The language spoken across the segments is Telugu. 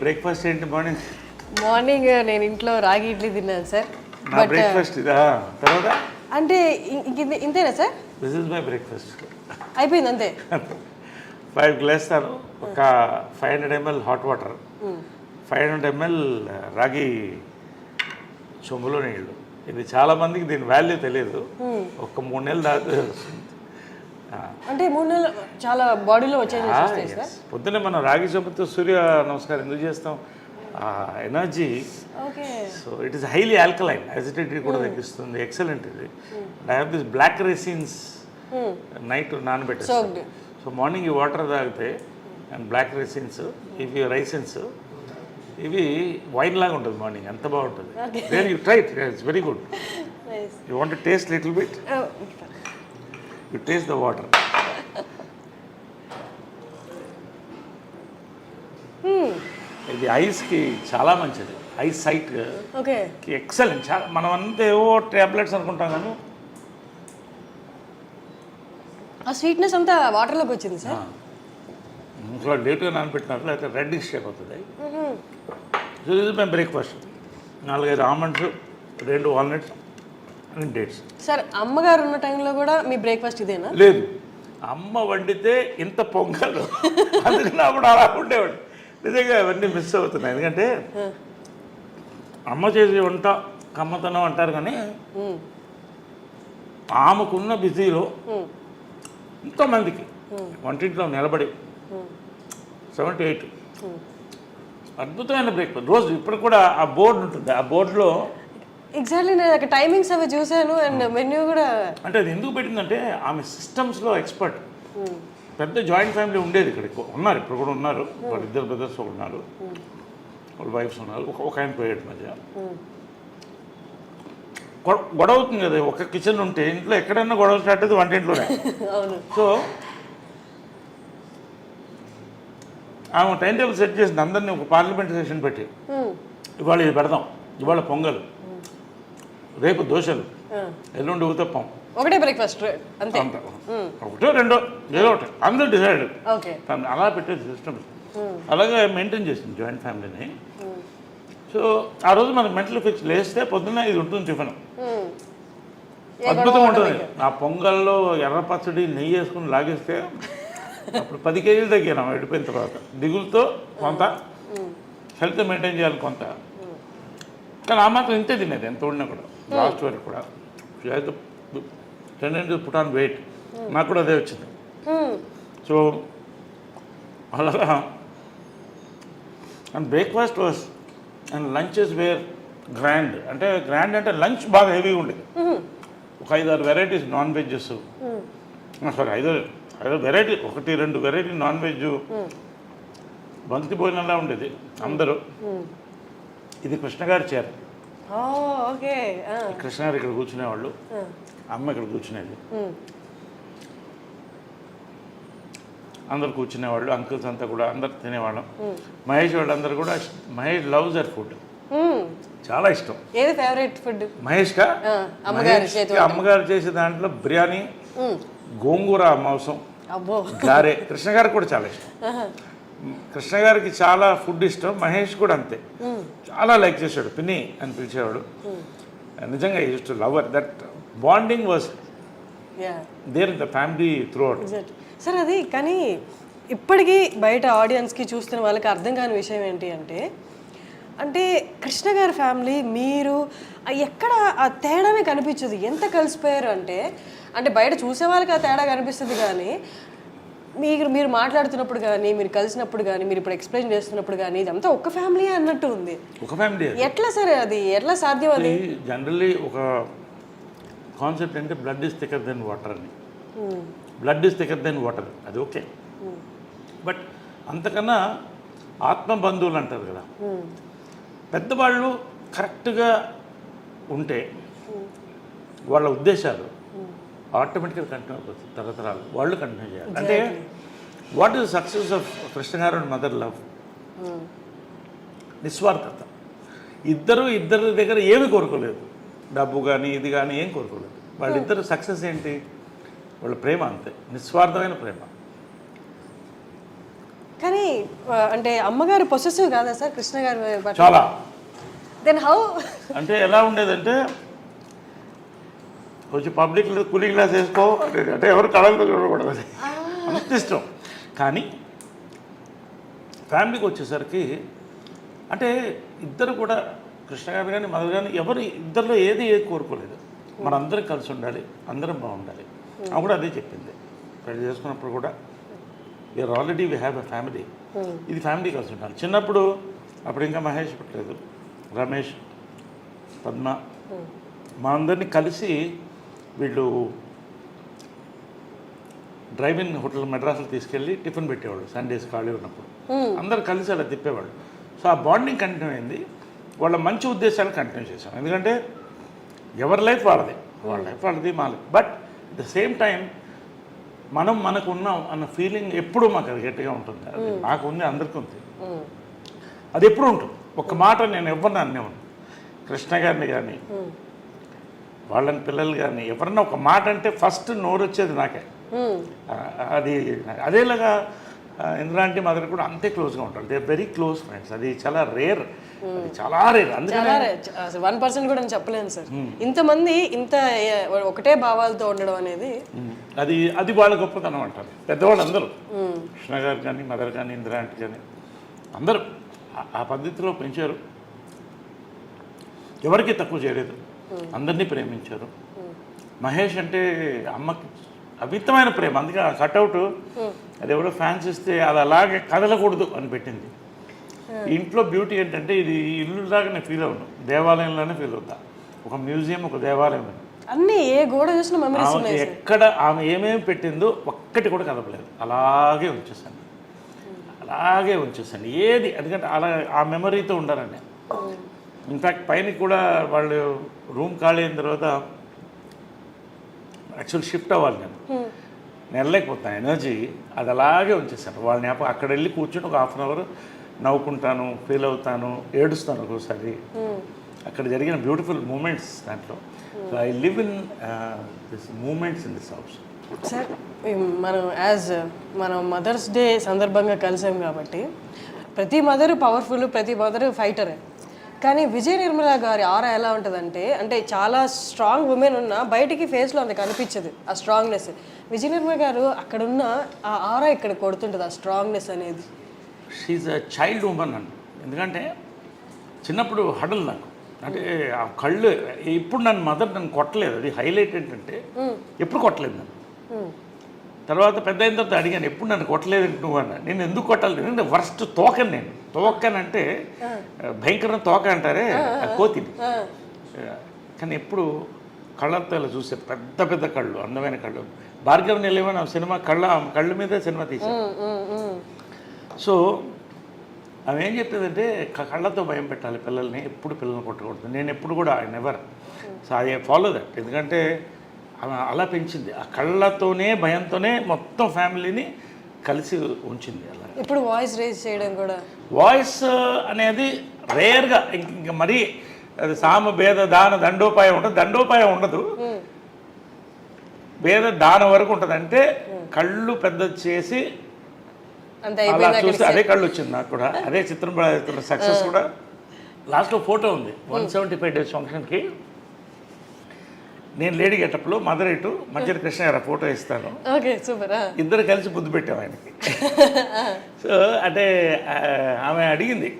బ్రేక్ఫాస్ట్ ఏంటి మార్నింగ్? మార్నింగ్ నేను ఇంట్లో రాగి ఇడ్లీ తిన్నాను సార్. నా బ్రేక్ఫాస్ట్ ఇదా? తర్వాత అంటే ఇంతేనా sir? This is my breakfast. అయిపోయింది అంతే. 5 గ్లాసులు ఒక 500 ml హాట్ వాటర్, 500 ml రాగి చెంబులో నీళ్ళు. ఇది చాలా మందికి దీని వాల్యూ తెలియదు. ఒక 3 నెలలు దాకా అంటే 3 నెలలు చాలా బాడీలో వచ్చేది సార్. పొద్దున్నే మనం రాగి చెంబుతో సూర్య నమస్కారం ఎందుకు చేస్తాం? Energy. So it is highly alkaline, acidity కూడా తగ్గిస్తుంది. ఎక్సలెంట్ ఇది. I have this black raisins night నానబెట్టేస్తాను. సో మార్నింగ్ ఈ వాటర్ తాగితే అండ్ బ్లాక్ రైసిన్స్, ఇవి రైసిన్స్, ఇవి వైన్ లాగా ఉంటుంది మార్నింగ్. ఎంత బాగుంటుంది. Then you try it, it's very good. You want to taste little bit? You taste the water. ఇది ఐస్కి చాలా మంచిది. Eyes sight excellent. చాలా మనం అంతా ఏవో ట్యాబ్లెట్స్ అనుకుంటాం కానీ ఆ స్వీట్నెస్ అంతా వాటర్లోకి వచ్చింది సార్. ఇంట్లో లేట్గా నానబెట్టినట్లు అయితే రెడ్డిష్ అయిపోతుంది. సో ఇది మేము breakfast 4-5 almonds, 2 walnuts and dates. Sir అమ్మగారు ఉన్న టైంలో కూడా మీ బ్రేక్ఫాస్ట్ ఇదేనా? లేదు, అమ్మ వండితే ఇంత పొంగలు, అందుకని అప్పుడు అలా ఉండేవాడు. నిజంగా అవన్నీ మిస్ అవుతున్నాయి. ఎందుకంటే అమ్మ చేసే వంట కమ్మతనం అంటారు కానీ ఆమెకున్న బిజీలో ఎంతోమందికి వంటింట్లో నిలబడి 7 to 8 అద్భుతమైన బ్రేక్ఫాస్ట్ రోజు. ఇప్పుడు కూడా ఆ బోర్డు ఉంటుంది, ఆ బోర్డులో ఎగ్జాక్ట్లీ నేను టైమింగ్స్ అవి చూశాను అండ్ మెన్యూ కూడా. అంటే అది ఎందుకు పెట్టిందంటే ఆమె సిస్టమ్స్లో ఎక్స్పర్ట్. పెద్ద జాయింట్ ఫ్యామిలీ ఉండేది ఇక్కడ, ఉన్నారు ఇప్పుడు కూడా ఉన్నారు. వాళ్ళ 2 బ్రదర్స్ ఉన్నారు, వాళ్ళ వైఫ్స్ ఉన్నారు. ఒక ఆయన పోయాడు మధ్య. గొడవ అవుతుంది కదా, ఒక కిచెన్ ఉంటే ఇంట్లో ఎక్కడైనా గొడవ స్టార్ట్ అయితే వంటింట్లోనే. సో ఆమె టైం టేబుల్ సెట్ చేసింది. అందరినీ ఒక పార్లమెంట్ సెషన్ పెట్టి ఇవాళ ఇది పెడదాం, ఇవాళ పొంగల్, రేపు దోశలు, ఎల్లుండి ఊతప్పం, ఒకటే బ్రేక్ఫాస్ట్ అంతే. ఒకటో రెండో ఏదో ఒకటి అందరూ డిసైడ్. అలా పెట్టేది సిస్టమ్స్. అలాగే మెయింటైన్ చేసింది జాయింట్ ఫ్యామిలీని. సో ఆ రోజు మనకు మెంటల్ ఫిక్స్ లేస్తే పొద్దున్న ఇది ఉంటుంది టిఫిన్. అద్భుతంగా ఉంటుంది. ఆ పొంగల్లో ఎర్ర పచ్చడి నెయ్యి వేసుకుని లాగేస్తే అప్పుడు 10 కేజీలు తగ్గాను వెళ్ళిపోయిన తర్వాత. దిగులతో కొంత, హెల్త్ మెయింటైన్ చేయాలి కొంత. కానీ ఆ మాత్రం ఇంతే తినేది ఎంత ఉన్నా కూడా. లాస్ట్ వరకు కూడా టెండెన్సీ పుట్ ఆన్ వెయిట్. నాకు కూడా అదే వచ్చింది. సో అలాగా and breakfast was and lunches were grand. అంటే గ్రాండ్ అంటే లంచ్ బాగా హెవీగా ఉండేది. ఒక 5-6 varieties non veggies, sorry 5 variety, 1-2 variety non veg, బంతి భోజనంలా ఉండేది అందరూ. ఇది కృష్ణగారి చీర. కృష్ణగారు ఇక్కడ కూర్చునేవాళ్ళు, అమ్మ ఇక్కడ కూర్చునేది, అందరు కూర్చునేవాళ్ళు. అంకుల్స్ అంతా కూడా అందరు తినేవాళ్ళం. మహేష్ వాళ్ళందరూ కూడా. మహేష్ లవ్స్ దర్ ఫుడ్, చాలా ఇష్టం. ఏది ఫేవరెట్ ఫుడ్ మహేష్గా? అమ్మగారు చేసే దాంట్లో బిర్యానీ, గోంగూర మాంసం, గారే. కృష్ణ గారికి కూడా చాలా ఇష్టం. కృష్ణ గారికి చాలా ఫుడ్ ఇష్టం. మహేష్ కూడా అంతే, చాలా లైక్ చేశాడు. పిన్ని అని పిలిచేవాడు. నిజంగా used to love her. That bonding was there in the family through. Sir అది కానీ ఇప్పటికీ బయట ఆడియన్స్కి చూస్తున్న వాళ్ళకి అర్థం కాని విషయం ఏంటి అంటే, అంటే కృష్ణ గారి ఫ్యామిలీ మీరు ఎక్కడ ఆ తేడానే కనిపించదు. ఎంత కలిసిపోయారు అంటే, అంటే బయట చూసే వాళ్ళకి ఆ తేడా కనిపిస్తుంది కానీ మీరు మాట్లాడుతున్నప్పుడు కానీ, మీరు కలిసినప్పుడు కానీ, మీరు ఇప్పుడు ఎక్స్ప్లెయిన్ చేస్తున్నప్పుడు కానీ ఇదంతా ఒక ఫ్యామిలీ అన్నట్టు ఉంది. ఒక ఫ్యామిలీ ఎట్లా సార్ అది ఎట్లా సాధ్యం? అది జనరల్లీ ఒక కాన్సెప్ట్ అంటే blood is thicker than water అని. Blood is thicker than water, అది ఓకే. బట్ అంతకన్నా ఆత్మ బంధువులు అంటారు కదా, పెద్దవాళ్ళు కరెక్ట్గా ఉంటే వాళ్ళ ఉద్దేశాలు ఆటోమేటిక్గా కంటిన్యూ అయిపోతుంది. తరతరాలు వాళ్ళు కంటిన్యూ చేయాలి. అంటే what is success of Krishna గారు అండ్ మదర్ లవ్? నిస్వార్థత. ఇద్దరి దగ్గర ఏమి కోరుకోలేదు, డబ్బు కానీ ఇది కానీ ఏం కోరుకోలేదు. వాళ్ళిద్దరు సక్సెస్ ఏంటి? వాళ్ళ ప్రేమ అంతే, నిస్వార్థమైన ప్రేమ. కానీ అంటే అమ్మగారు పొసెసివ్ కాదా సార్ కృష్ణ గారి పట్ల? చాలా. Then how? అంటే ఎలా ఉండేదంటే కొంచెం పబ్లిక్ కూలింగ్ గ్లాస్ వేసుకో అంటే ఎవరు కళలతో చూడకూడదు, అంత ఇష్టం. కానీ ఫ్యామిలీకి వచ్చేసరికి అంటే ఇద్దరు కూడా కృష్ణ గారు కానీ మదర్ కానీ ఎవరు ఇద్దరిలో ఏది కోరుకోలేదు, మనందరం కలిసి ఉండాలి, అందరం బాగుండాలి. ఆమె కూడా అదే చెప్పింది పెళ్లి చేసుకున్నప్పుడు కూడా, we are already we have a family, ఇది ఫ్యామిలీ కలిసి ఉండాలి. చిన్నప్పుడు అప్పుడు ఇంకా మహేష్ పుట్టలేదు, రమేష్, పద్మ, మా అందరినీ కలిసి వీళ్ళు డ్రైవ్-ఇన్ హోటల్ మెడ్రాస్లో తీసుకెళ్ళి టిఫిన్ పెట్టేవాళ్ళు సండేస్ ఖాళీ ఉన్నప్పుడు, అందరు కలిసి అలా తిప్పేవాళ్ళు. సో ఆ బాండింగ్ కంటిన్యూ అయింది, వాళ్ళ మంచి ఉద్దేశాలు కంటిన్యూ చేశాం. ఎందుకంటే ఎవరి లైఫ్ వాళ్ళది, వాళ్ళ లైఫ్ వాళ్ళది, మా life. But at the same time మనం మనకు ఉన్నాం అన్న ఫీలింగ్ ఎప్పుడూ మాకు అది గట్టిగా ఉంటుంది. అది నాకు ఉంది, అందరికీ ఉంది, అది ఎప్పుడు ఉంటుంది. ఒక మాట నేను ఎవరిని అనేవాడిని, కృష్ణ గారిని కానీ వాళ్ళని పిల్లలు కానీ ఎవరన్నా ఒక మాట అంటే ఫస్ట్ నోరు వచ్చేది నాకే. అది అదేలాగా ఇంద్రాంటి మదర్ కూడా అంతే క్లోజ్గా ఉంటారు, they are very close friends. అది చాలా రేర్, అది చాలా రేర్. అందుకని 1% కూడా చెప్పలేను సార్, ఇంతమంది ఇంత ఒకటే భావాలతో ఉండడం అనేది అది అది వాళ్ళ గొప్పతనం అంటారు పెద్దవాళ్ళు అందరూ. కృష్ణ గారు కానీ మదర్ కానీ ఇంద్రాంటి కానీ అందరూ ఆ పద్ధతిలో పెంచారు, ఎవరికి తక్కువ చేయలేదు, అందరినీ ప్రేమించారు. మహేష్ అంటే అమ్మకి అమితమైన ప్రేమ, అందుకే ఆ కట్అవుట్ అది ఎవరో ఫ్యాన్స్ ఇస్తే అది అలాగే కదలకూడదు అని పెట్టింది. ఇంట్లో బ్యూటీ ఏంటంటే ఇది ఇల్లులాగా నేను ఫీల్ అవును, దేవాలయంలోనే ఫీల్ అవుతా, ఒక మ్యూజియం, ఒక దేవాలయం. అన్నీ ఏ గోడ చూసిన మెమరీస్ ఉన్నాయి. ఎక్కడ ఆమె ఏమేమి పెట్టిందో ఒక్కటి కూడా కదపలేదు, అలాగే ఉంచేసాను, అలాగే ఉంచేసాను ఏది. ఎందుకంటే అలా ఆ మెమరీతో ఉండాలండి. ఇన్ఫ్యాక్ట్ పైన కూడా వాళ్ళు రూమ్ ఖాళీ అయిన తర్వాత యాక్చువల్ షిఫ్ట్ అవ్వాలి, నేను వెళ్ళలేకపోతాను, ఎనర్జీ అది అలాగే ఉంచేసాను. వాళ్ళ జ్ఞాపకం అక్కడ వెళ్ళి కూర్చొని ఒక 1/2 అవర్ నవ్వుకుంటాను, ఫీల్ అవుతాను, ఏడుస్తాను ఒక్కోసారి. అక్కడ జరిగిన బ్యూటిఫుల్ మూమెంట్స్ దాంట్లో. So I live in this moments in this house. Sir మనం మనం మదర్స్ డే సందర్భంగా కలిసాం కాబట్టి ప్రతి మదర్ పవర్ఫుల్, ప్రతి మదర్ ఫైటరే. కానీ విజయ నిర్మల గారి ఆరా ఎలా ఉంటుందంటే, అంటే చాలా స్ట్రాంగ్ ఉమెన్ ఉన్న బయటికి ఫేస్లో అంత కనిపించదు ఆ స్ట్రాంగ్నెస్. విజయ నిర్మల గారు అక్కడ ఉన్న ఆ ఆరా ఇక్కడ కొడుతుంటుంది, ఆ స్ట్రాంగ్నెస్ అనేది. షీఈ్ అ చైల్డ్ ఉమెన్ అండి. ఎందుకంటే చిన్నప్పుడు హడల్ నాకు, అంటే ఆ కళ్ళు ఇప్పుడు నన్ను కొట్టలేదు, అది హైలైట్ ఏంటంటే ఎప్పుడు కొట్టలేదు నన్ను. తర్వాత పెద్ద అయిన తర్వాత అడిగాను, ఎప్పుడు నన్ను కొట్టలేదు నువ్వు అన్న. నేను ఎందుకు కొట్టాలి, నేను వర్స్ట్ తోకని, నేను తోకనంటే భయంకరమైన తోక అంటారే కోతిని. కానీ ఎప్పుడు కళ్ళతో ఇలా చూసే పెద్ద పెద్ద కళ్ళు, అందమైన కళ్ళు. భార్గవ నిలయమని సినిమా కళ్ళ మీద సినిమా తీశాను. సో ఆమె ఏం చెప్పేదంటే కళ్ళతో భయం పెట్టాలి పిల్లల్ని, ఎప్పుడు పిల్లల్ని కొట్టకూడదు. నేను ఎప్పుడు కూడా I never. So I follow that. ఎందుకంటే ఆమె అలా పెంచింది, ఆ కళ్ళతోనే భయంతోనే మొత్తం ఫ్యామిలీని కలిసి ఉంచింది. అలా ఇప్పుడు వాయిస్ రేజ్ చేయడం కూడా, వాయిస్ అనేది రేర్గా, ఇంక మరీ అది సామ భేద దాన దండోపాయం ఉంటుంది, దండోపాయం ఉండదు, భేద దానం వరకు ఉంటుంది. అంటే కళ్ళు పెద్ద చేసి అలా చూస్తే అదే కళ్ళు వచ్చింది నాకు కూడా, అదే చిత్రం సక్సెస్ కూడా. లాస్ట్లో ఫోటో ఉంది 175 days ఫంక్షన్కి, నేను లేడీ గెటప్లో మదర్ ఇటు మధ్యలో కృష్ణ గారు ఫోటో ఇస్తాను, ఇద్దరు కలిసి ముద్దు పెట్టాము ఆయనకి. సో అంటే ఆమె అడిగింది,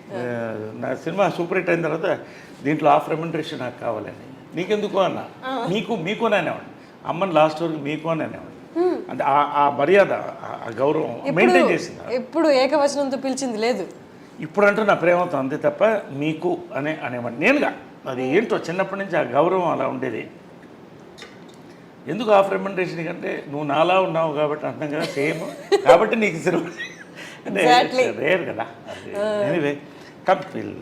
నా సినిమా సూపర్ హిట్ అయిన తర్వాత దీంట్లో హాఫ్ రెమ్యునరేషన్ నాకు కావాలని. నీకెందుకు అన్న, మీకు అని అనేవాడు, అమ్మని లాస్ట్ వరకు మీకు అని అనేవాడు. అంటే ఆ మర్యాద, ఆ గౌరవం మెయింటైన్ చేసింది. ఎప్పుడు ఏకవచనంతో పిలిచింది లేదు, ఇప్పుడు అంటూ నా ప్రేమతో అంతే తప్ప మీకు అనేవాడు నేనుగా. అది ఏంటో చిన్నప్పటి నుంచి ఆ గౌరవం అలా ఉండేది. ఎందుకు హాఫ్ రెమ్యునరేషన్ కంటే నువ్వు నాలా ఉన్నావు కాబట్టి అంటాం కదా, సేమ్ కాబట్టి నీకు సినిమా అంటే రేర్ కదా. Anyway come feel.